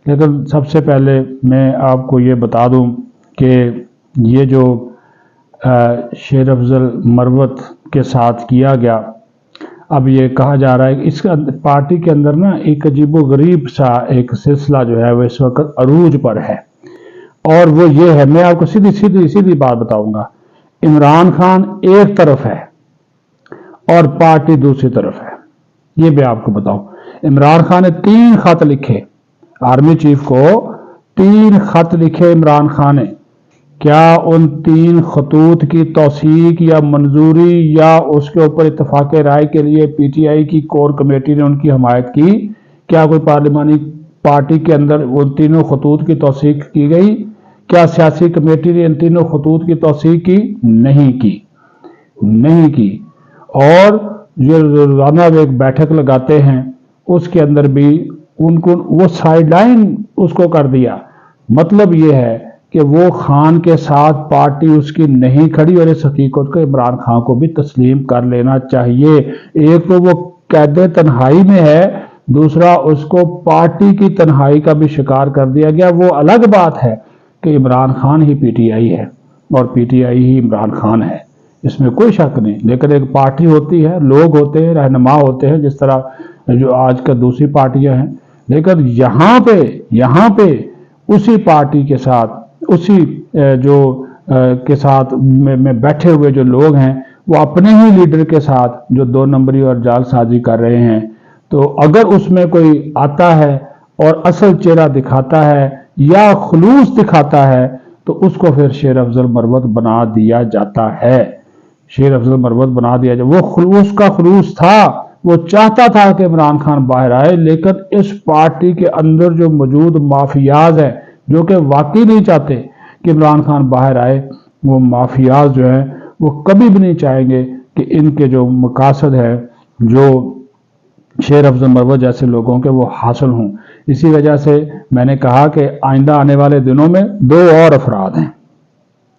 लेकिन सबसे पहले मैं आपको ये बता दूं कि ये जो शेर अफजल मरवत के साथ किया गया, अब ये कहा जा रहा है कि इस पार्टी के अंदर ना एक अजीबोगरीब सा एक सिलसिला जो है वो इस वक्त अरूज पर है, और वो ये है, मैं आपको सीधी सीधी सीधी बात बताऊंगा। इमरान खान एक तरफ है और पार्टी दूसरी तरफ है, ये मैं आपको बताऊं। इमरान खान ने 3 खत लिखे, आर्मी चीफ को 3 खत लिखे इमरान खान ने। क्या उन 3 खतूत की तौसीक या मंजूरी या उसके ऊपर इत्तफाक राय के लिए पीटीआई की कोर कमेटी ने उनकी हमायत की? क्या कोई पार्लिमानी पार्टी के अंदर उन 3 खतूत की तौसीक की गई? क्या सियासी कमेटी ने इन 3 खतूत की तौसीक की? नहीं की। और जो रोजाना वो एक बैठक लगाते हैं उसके अंदर भी उनको वो साइडलाइन उसको कर दिया। मतलब ये है कि वो खान के साथ पार्टी उसकी नहीं खड़ी, और इस हकीकत को इमरान खान को भी तस्लीम कर लेना चाहिए। एक तो वो कैद तन्हाई में है, दूसरा उसको पार्टी की तन्हाई का भी शिकार कर दिया गया। वो अलग बात है कि इमरान खान ही पीटीआई है और पीटीआई ही इमरान खान है, इसमें कोई शक नहीं। लेकिन एक पार्टी होती है, लोग होते हैं, रहनुमा होते हैं, जिस तरह जो आजकल दूसरी पार्टियां हैं। लेकिन यहाँ पे उसी पार्टी के साथ, उसी जो के साथ में बैठे हुए जो लोग हैं वो अपने ही लीडर के साथ जो 2 नंबरी और जालसाजी कर रहे हैं। तो अगर उसमें कोई आता है और असल चेहरा दिखाता है या खुलूस दिखाता है तो उसको फिर शेर अफजल मरवत बना दिया जाता है। शेर अफजल मरवत बना दिया जाए। वो उसका खुलूस था, वो चाहता था कि इमरान खान बाहर आए, लेकिन इस पार्टी के अंदर जो मौजूद माफियाज हैं जो कि वाकई नहीं चाहते कि इमरान खान बाहर आए, वो माफियाज जो है वो कभी भी नहीं चाहेंगे कि इनके जो मकासद है जो शेर अफजल मरवत जैसे लोगों के वो हासिल हों। इसी वजह से मैंने कहा कि आइंदा आने वाले दिनों में 2 और अफराद हैं।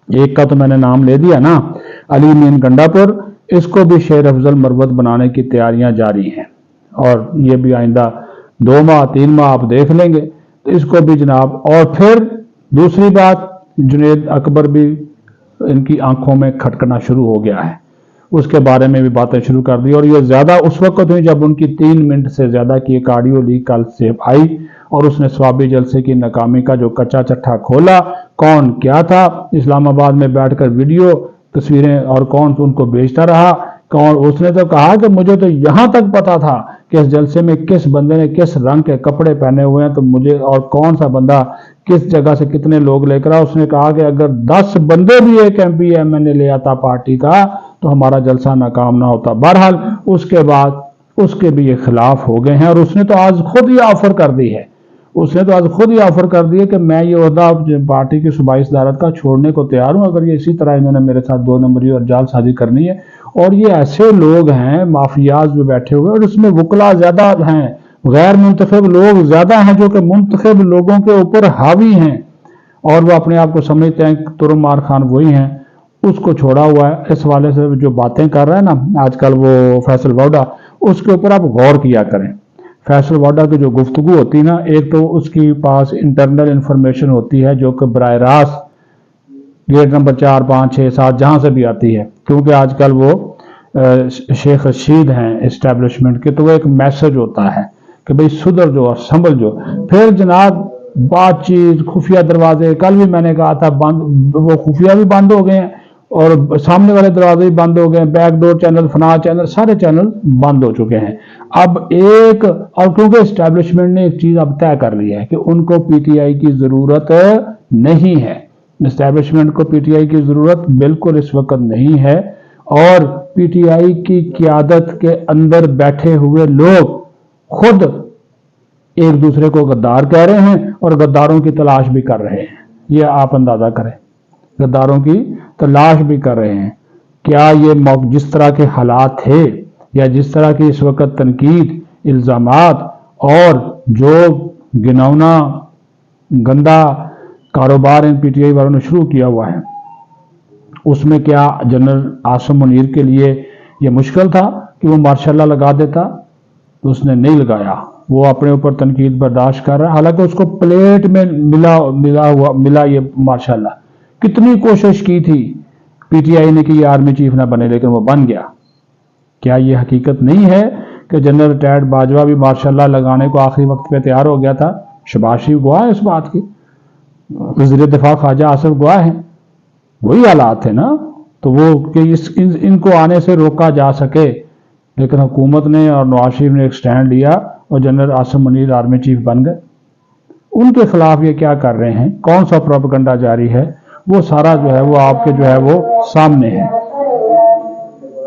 एक का तो मैंने नाम ले दिया ना, अली मीन गंडापुर, इसको भी शेर अफजल मरवत बनाने की तैयारियां जारी हैं, और ये भी आइंदा 2 माह 3 माह आप देख लेंगे तो इसको भी जनाब। और फिर दूसरी बात, जुनेद अकबर भी इनकी आंखों में खटकना शुरू हो गया है, उसके बारे में भी बातें शुरू कर दी। और ये ज्यादा उस वक्त हुई जब उनकी 3 मिनट से ज्यादा की एक ऑडियो लीक कल से आई और उसने स्वाबी जलसे की नाकामी का जो कच्चा चट्ठा खोला, कौन क्या था इस्लामाबाद में बैठकर वीडियो तस्वीरें और कौन उनको बेचता रहा, कौन। उसने तो कहा कि मुझे तो यहां तक पता था कि इस जलसे में किस बंदे ने किस रंग के कपड़े पहने हुए हैं, तो मुझे और कौन सा बंदा किस जगह से कितने लोग लेकर आया। उसने कहा कि अगर 10 बंदे भी एक MP MNA ले आता पार्टी का तो हमारा जलसा नाकाम ना होता। बहरहाल उसके बाद उसके भी ये खिलाफ हो गए हैं, और उसने तो आज खुद ही ऑफर कर दी है, कि मैं ये ओहदा पार्टी की सूबाई सदारत का छोड़ने को तैयार हूं अगर ये इसी तरह इन्होंने मेरे साथ 2 नंबरी और जालसाजी करनी है। और ये ऐसे लोग हैं माफियाज में बैठे हुए, और इसमें वकला ज्यादा हैं, गैर मुंतखब लोग ज्यादा हैं जो कि मुंतखब लोगों के ऊपर हावी हैं, और वो अपने आप को समझते हैं तुरम मार खान वही हैं, उसको छोड़ा हुआ है। इस वाले से जो बातें कर रहा है ना आजकल वो फैसल वाडा, उसके ऊपर आप गौर किया करें। फैसल वाडा की जो गुफ्तगू होती है ना, एक तो उसकी पास इंटरनल इंफॉर्मेशन होती है जो कि बराह रास्त गेट नंबर 4, 5, 6, 7 जहां से भी आती है, क्योंकि आजकल वो शेख रशीद हैं इस्टेब्लिशमेंट के, तो वो एक मैसेज होता है कि भाई सुधर जो और संभल जो। फिर जनाब बातचीत, खुफिया दरवाजे, कल भी मैंने कहा था बंद, वो खुफिया भी बंद हो गए हैं और सामने वाले दरवाजे भी बंद हो गए हैं, बैकडोर चैनल, फना चैनल, सारे चैनल बंद हो चुके हैं। अब एक और क्योंकि एस्टैब्लिशमेंट ने एक चीज अब तय कर ली है कि उनको पीटीआई की जरूरत नहीं है, एस्टैब्लिशमेंट को पीटीआई की जरूरत बिल्कुल इस वक्त नहीं है, और पीटीआई की क़यादत के अंदर बैठे हुए लोग खुद एक दूसरे को गद्दार कह रहे हैं और गद्दारों की तलाश भी कर रहे हैं। ये आप अंदाजा करें, गद्दारों की तलाश भी कर रहे हैं। क्या ये जिस तरह के हालात थे या जिस तरह की इस वक्त तनकीद, इल्जामात और जो घिनौना गंदा कारोबार इन पीटीआई वालों ने शुरू किया हुआ है, उसमें क्या जनरल आसिम मुनीर के लिए ये मुश्किल था कि वो मार्शल लगा देता? तो उसने नहीं लगाया, وہ اپنے اوپر تنقید برداشت کر رہا ہے، حالانکہ اس کو پلیٹ میں ملا یہ ماشاءاللہ. کتنی کوشش کی تھی پی ٹی آئی نے کہ یہ آرمی چیف نہ بنے، لیکن وہ بن گیا. کیا یہ حقیقت نہیں ہے کہ جنرل ریٹائرڈ باجوہ بھی ماشاءاللہ لگانے کو آخری وقت پہ تیار ہو گیا تھا؟ شہباز شریف گواہ ہے اس بات کی، وزیر دفاع خواجہ آصف گواہ ہیں. وہی حالات تھے نا، تو وہ کہ ان کو آنے سے روکا جا سکے، لیکن حکومت نے اور نواز شریف نے ایک سٹینڈ لیا اور general Asim Munir army chief بن گئے. ان کے خلاف یہ کیا کر رہے ہیں، کون سا پروپیگنڈا جاری ہے، وہ سارا جو ہے وہ آپ کے جو ہے وہ سامنے ہے.